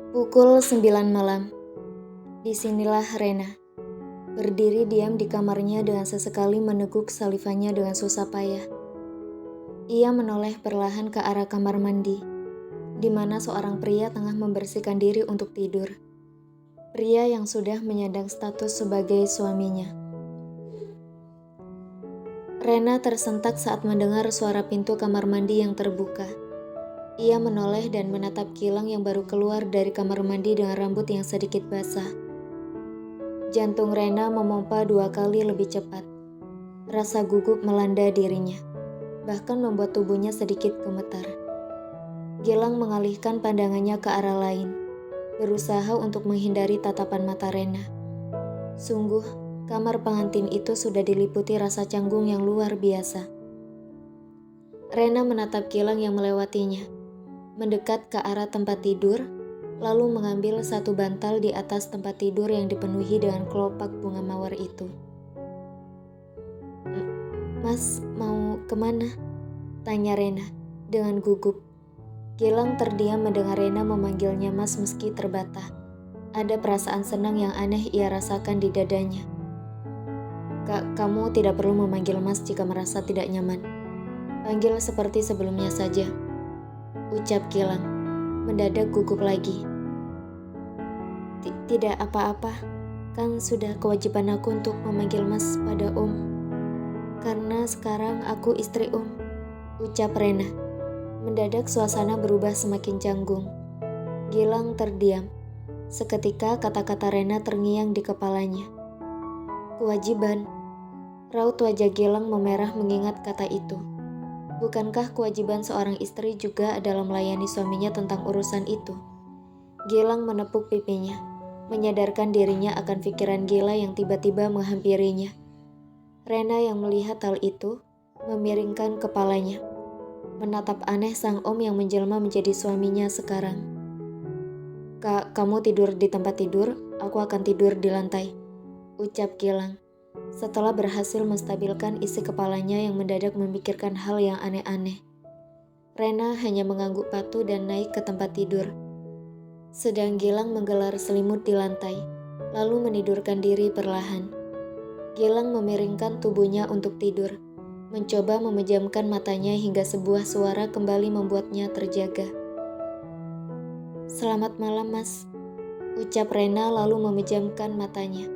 Pukul 9 malam. Disinilah Rena. Berdiri diam di kamarnya dengan sesekali meneguk salivannya dengan susah payah. Ia menoleh perlahan ke arah kamar mandi, di mana seorang pria tengah membersihkan diri untuk tidur. Pria yang sudah menyandang status sebagai suaminya. Rena tersentak saat mendengar suara pintu kamar mandi yang terbuka. Ia menoleh dan menatap Gilang yang baru keluar dari kamar mandi dengan rambut yang sedikit basah. Jantung Rena memompa 2 kali lebih cepat. Rasa gugup melanda dirinya, bahkan membuat tubuhnya sedikit gemetar. Gilang mengalihkan pandangannya ke arah lain, berusaha untuk menghindari tatapan mata Rena. Sungguh, kamar pengantin itu sudah diliputi rasa canggung yang luar biasa. Rena menatap Gilang yang melewatinya, mendekat ke arah tempat tidur, lalu mengambil satu bantal di atas tempat tidur yang dipenuhi dengan kelopak bunga mawar itu. "Mas, mau kemana?" tanya Rena dengan gugup. Gilang terdiam mendengar Rena memanggilnya Mas meski terbata. Ada perasaan senang yang aneh ia rasakan di dadanya. Kamu tidak perlu memanggil Mas jika merasa tidak nyaman. Panggil seperti sebelumnya saja," ucap Gilang, mendadak gugup lagi. Tidak apa-apa, kan sudah kewajiban aku untuk memanggil Mas pada Om. Karena sekarang aku istri Om, ucap Rena. Mendadak suasana berubah semakin canggung. Gilang terdiam. Seketika kata-kata Rena terngiang di kepalanya. Kewajiban. Raut wajah Gilang memerah mengingat kata itu. Bukankah kewajiban seorang istri juga adalah melayani suaminya tentang urusan itu? Gilang menepuk pipinya, menyadarkan dirinya akan pikiran gila yang tiba-tiba menghampirinya. Rena yang melihat hal itu, memiringkan kepalanya, menatap aneh sang Om yang menjelma menjadi suaminya sekarang. Kamu tidur di tempat tidur, aku akan tidur di lantai," ucap Gilang, setelah berhasil menstabilkan isi kepalanya yang mendadak memikirkan hal yang aneh-aneh. Rena hanya mengangguk patuh dan naik ke tempat tidur. Sedang Gilang menggelar selimut di lantai, lalu menidurkan diri perlahan. Gilang memiringkan tubuhnya untuk tidur, mencoba memejamkan matanya hingga sebuah suara kembali membuatnya terjaga. "Selamat malam, Mas," ucap Rena lalu memejamkan matanya.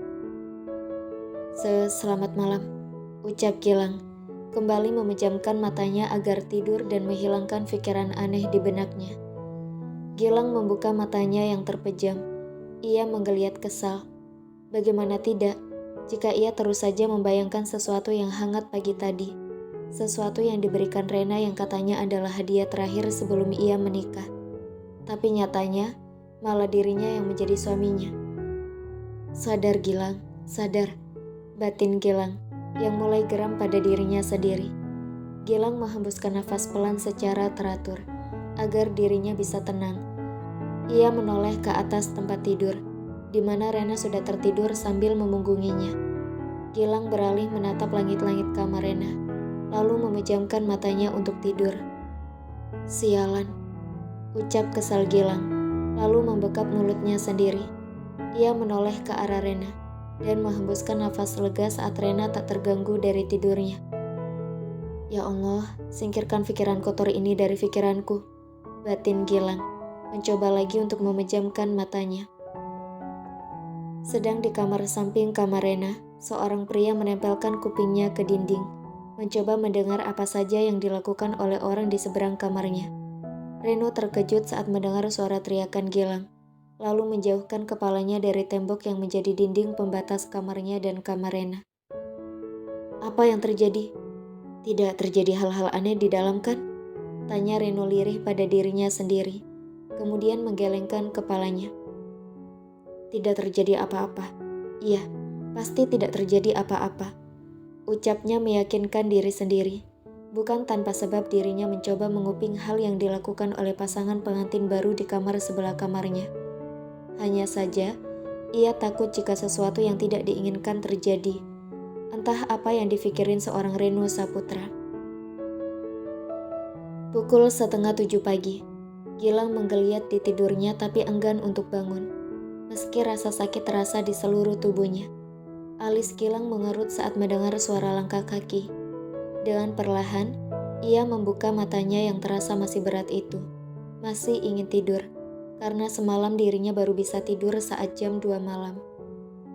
Selamat malam," ucap Gilang, kembali memejamkan matanya agar tidur dan menghilangkan pikiran aneh di benaknya. Gilang membuka matanya yang terpejam. Ia menggeliat kesal. Bagaimana tidak, jika ia terus saja membayangkan sesuatu yang hangat pagi tadi. Sesuatu yang diberikan Rena yang katanya adalah hadiah terakhir sebelum ia menikah. Tapi nyatanya, malah dirinya yang menjadi suaminya. Sadar Gilang, sadar, batin Gilang, yang mulai geram pada dirinya sendiri. Gilang menghembuskan nafas pelan secara teratur, agar dirinya bisa tenang. Ia menoleh ke atas tempat tidur, di mana Rena sudah tertidur sambil memunggunginya. Gilang beralih menatap langit-langit kamar Rena, lalu memejamkan matanya untuk tidur. "Sialan," ucap kesal Gilang, lalu membekap mulutnya sendiri. Ia menoleh ke arah Rena, dan menghembuskan nafas lega saat Rena tak terganggu dari tidurnya. "Ya Allah, singkirkan pikiran kotor ini dari pikiranku," batin Gilang, mencoba lagi untuk memejamkan matanya. Sedang di kamar samping kamar Rena, seorang pria menempelkan kupingnya ke dinding, mencoba mendengar apa saja yang dilakukan oleh orang di seberang kamarnya. Reno terkejut saat mendengar suara teriakan Gilang, lalu menjauhkan kepalanya dari tembok yang menjadi dinding pembatas kamarnya dan kamar Rena. "Apa yang terjadi? Tidak terjadi hal-hal aneh di dalam kan?" tanya Reno lirih pada dirinya sendiri, kemudian menggelengkan kepalanya. "Tidak terjadi apa-apa. Iya, pasti tidak terjadi apa-apa," ucapnya meyakinkan diri sendiri. Bukan tanpa sebab dirinya mencoba menguping hal yang dilakukan oleh pasangan pengantin baru di kamar sebelah kamarnya. Hanya saja, ia takut jika sesuatu yang tidak diinginkan terjadi. Entah apa yang dipikirin seorang Reno Saputra. Pukul 6:30 pagi. Gilang menggeliat di tidurnya tapi enggan untuk bangun. Meski rasa sakit terasa di seluruh tubuhnya. Alis Gilang mengerut saat mendengar suara langkah kaki. Dengan perlahan, ia membuka matanya yang terasa masih berat itu. Masih ingin tidur, karena semalam dirinya baru bisa tidur saat jam 2 malam.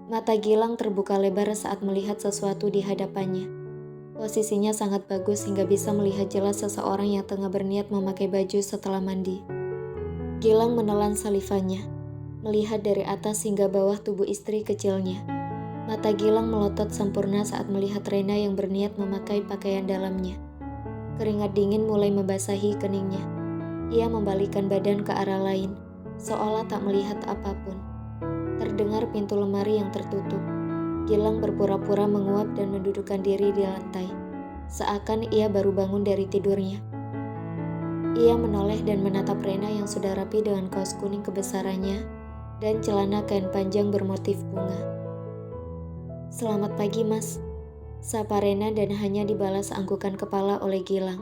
Mata Gilang terbuka lebar saat melihat sesuatu di hadapannya. Posisinya sangat bagus hingga bisa melihat jelas seseorang yang tengah berniat memakai baju setelah mandi. Gilang menelan salivannya, melihat dari atas hingga bawah tubuh istri kecilnya. Mata Gilang melotot sempurna saat melihat Rena yang berniat memakai pakaian dalamnya. Keringat dingin mulai membasahi keningnya. Ia membalikkan badan ke arah lain, seolah tak melihat apapun. Terdengar pintu lemari yang tertutup. Gilang berpura-pura menguap dan mendudukkan diri di lantai, seakan ia baru bangun dari tidurnya. Ia menoleh dan menatap Rena yang sudah rapi dengan kaos kuning kebesarannya dan celana kain panjang bermotif bunga. "Selamat pagi, Mas," sapa Rena dan hanya dibalas anggukan kepala oleh Gilang.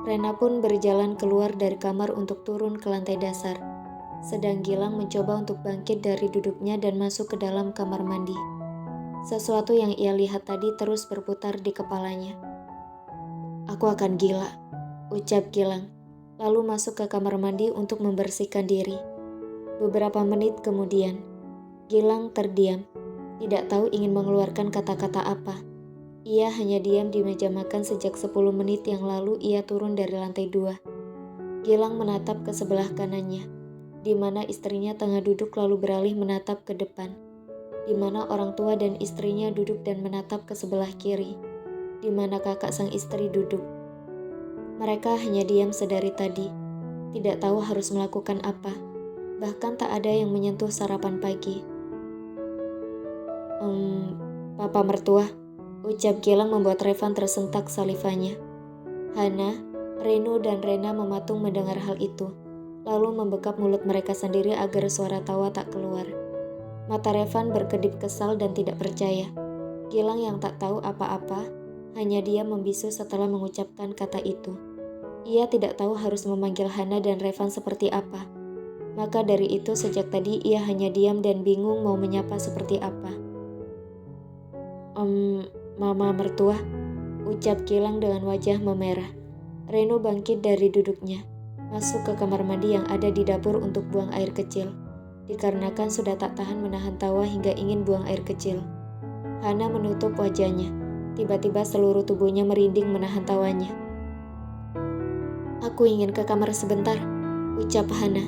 Rena pun berjalan keluar dari kamar untuk turun ke lantai dasar, sedang Gilang mencoba untuk bangkit dari duduknya dan masuk ke dalam kamar mandi. Sesuatu yang ia lihat tadi terus berputar di kepalanya. "Aku akan gila," ucap Gilang, lalu masuk ke kamar mandi untuk membersihkan diri. Beberapa menit kemudian, Gilang terdiam, tidak tahu ingin mengeluarkan kata-kata apa. Ia hanya diam di meja makan sejak 10 menit yang lalu ia turun dari lantai 2. Gilang menatap ke sebelah kanannya, di mana istrinya tengah duduk lalu beralih menatap ke depan, di mana orang tua dan istrinya duduk dan menatap ke sebelah kiri, di mana kakak sang istri duduk. Mereka hanya diam sedari tadi, tidak tahu harus melakukan apa, bahkan tak ada yang menyentuh sarapan pagi. Papa mertua," ucap Gilang membuat Revan tersentak salivanya. Hana, Reno dan Rena mematung mendengar hal itu, lalu membekap mulut mereka sendiri agar suara tawa tak keluar. Mata Revan berkedip kesal dan tidak percaya. Gilang yang tak tahu apa-apa, hanya diam membisu setelah mengucapkan kata itu. Ia tidak tahu harus memanggil Hana dan Revan seperti apa. Maka dari itu sejak tadi ia hanya diam dan bingung mau menyapa seperti apa. Mama mertua," ucap Gilang dengan wajah memerah. Reno bangkit dari duduknya, masuk ke kamar mandi yang ada di dapur untuk buang air kecil, dikarenakan sudah tak tahan menahan tawa hingga ingin buang air kecil. Hana menutup wajahnya, tiba-tiba seluruh tubuhnya merinding menahan tawanya. "Aku ingin ke kamar sebentar," ucap Hana,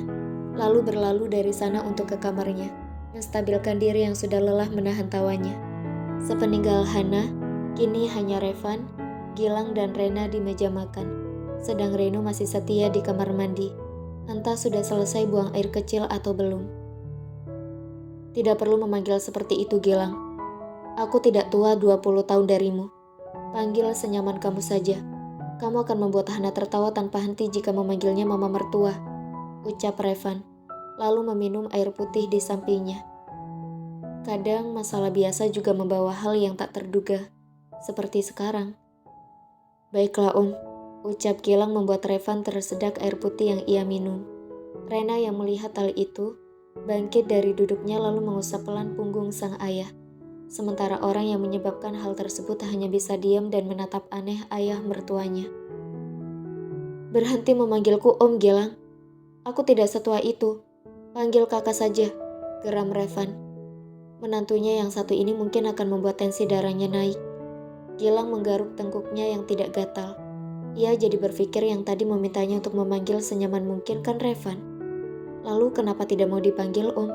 lalu berlalu dari sana untuk ke kamarnya, menstabilkan diri yang sudah lelah menahan tawanya. Sepeninggal Hana, kini hanya Revan, Gilang dan Rena di meja makan, sedang Reno masih setia di kamar mandi, entah sudah selesai buang air kecil atau belum. "Tidak perlu memanggil seperti itu, Gilang. Aku tidak tua 20 tahun darimu. Panggil senyaman kamu saja. Kamu akan membuat Hana tertawa tanpa henti jika memanggilnya mama mertua," ucap Revan, lalu meminum air putih di sampingnya. Kadang masalah biasa juga membawa hal yang tak terduga, seperti sekarang. "Baiklah Om," ucap Gilang membuat Revan tersedak air putih yang ia minum. Rena yang melihat hal itu, bangkit dari duduknya lalu mengusap pelan punggung sang ayah. Sementara orang yang menyebabkan hal tersebut hanya bisa diam dan menatap aneh ayah mertuanya. "Berhenti memanggilku Om, Gilang. Aku tidak setua itu. Panggil kakak saja," geram Revan. Menantunya yang satu ini mungkin akan membuat tensi darahnya naik. Gilang menggaruk tengkuknya yang tidak gatal. Ia jadi berpikir yang tadi memintanya untuk memanggil senyaman mungkin kan Revan. Lalu kenapa tidak mau dipanggil Om?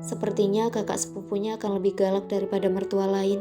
Sepertinya kakak sepupunya akan lebih galak daripada mertua lain.